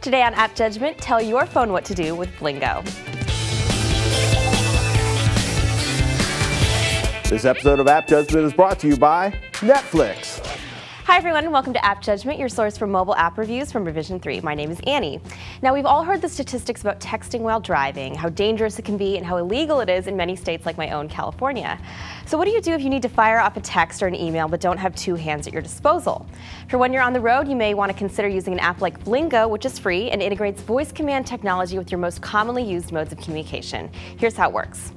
Today on App Judgment, tell your phone what to do with Vlingo. This episode of App Judgment is brought to you by Netflix. Hi everyone, and welcome to App Judgment, your source for mobile app reviews from Revision 3. My name is Annie. Now, we've all heard the statistics about texting while driving, how dangerous it can be, and how illegal it is in many states like my own California. So what do you do if you need to fire off a text or an email but don't have two hands at your disposal? For when you're on the road, you may want to consider using an app like Vlingo, which is free and integrates voice command technology with your most commonly used modes of communication. Here's how it works.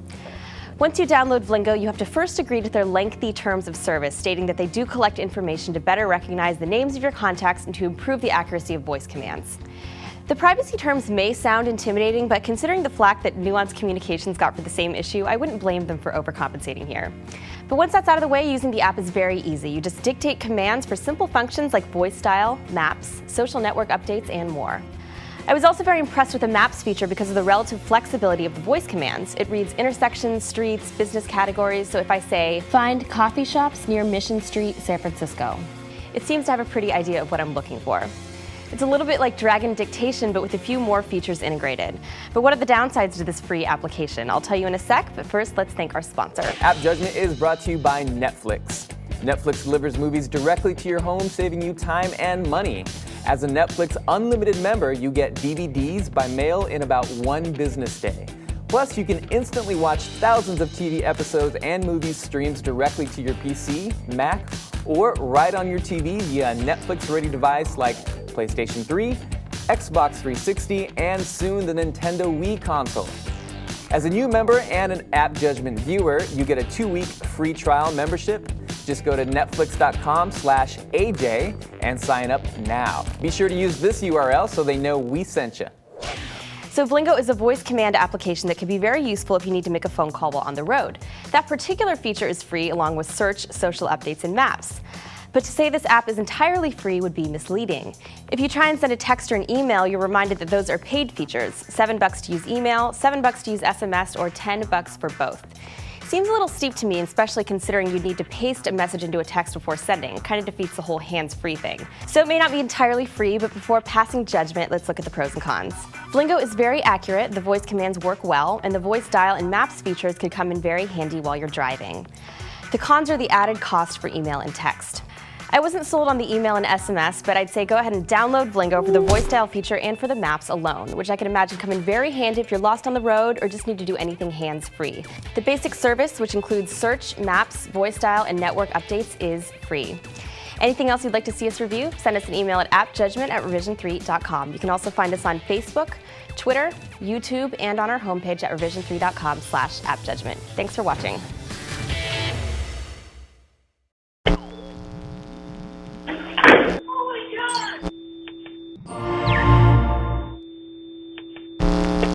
Once you download Vlingo, you have to first agree to their lengthy terms of service, stating that they do collect information to better recognize the names of your contacts and to improve the accuracy of voice commands. The privacy terms may sound intimidating, but considering the flack that Nuance Communications got for the same issue, I wouldn't blame them for overcompensating here. But once that's out of the way, using the app is very easy. You just dictate commands for simple functions like voice dial, maps, social network updates, and more. I was also very impressed with the Maps feature because of the relative flexibility of the voice commands. It reads intersections, streets, business categories, so if I say, find coffee shops near Mission Street, San Francisco, it seems to have a pretty idea of what I'm looking for. It's a little bit like Dragon Dictation, but with a few more features integrated. But what are the downsides to this free application? I'll tell you in a sec, but first let's thank our sponsor. App Judgment is brought to you by Netflix. Netflix delivers movies directly to your home, saving you time and money. As a Netflix Unlimited member, you get DVDs by mail in about 1 business day. Plus, you can instantly watch thousands of TV episodes and movies streamed directly to your PC, Mac, or right on your TV via a Netflix-ready device like PlayStation 3, Xbox 360, and soon the Nintendo Wii console. As a new member and an App Judgment viewer, you get a 2-week free trial membership. Just go to netflix.com/AJ and sign up now. Be sure to use this URL so they know we sent you. So Vlingo is a voice command application that can be very useful if you need to make a phone call while on the road. That particular feature is free along with search, social updates, and maps. But to say this app is entirely free would be misleading. If you try and send a text or an email, you're reminded that those are paid features. $7 to use email, $7 to use SMS, or $10 for both. Seems a little steep to me, especially considering you'd need to paste a message into a text before sending. It kind of defeats the whole hands-free thing. So it may not be entirely free, but before passing judgment, let's look at the pros and cons. Vlingo is very accurate, the voice commands work well, and the voice dial and maps features could come in very handy while you're driving. The cons are the added cost for email and text. I wasn't sold on the email and SMS, but I'd say go ahead and download Vlingo for the voice dial feature and for the maps alone, which I can imagine come in very handy if you're lost on the road or just need to do anything hands-free. The basic service, which includes search, maps, voice dial, and network updates, is free. Anything else you'd like to see us review? Send us an email at appjudgment@revision3.com. You can also find us on Facebook, Twitter, YouTube, and on our homepage at revision3.com/appjudgment. Thanks for watching.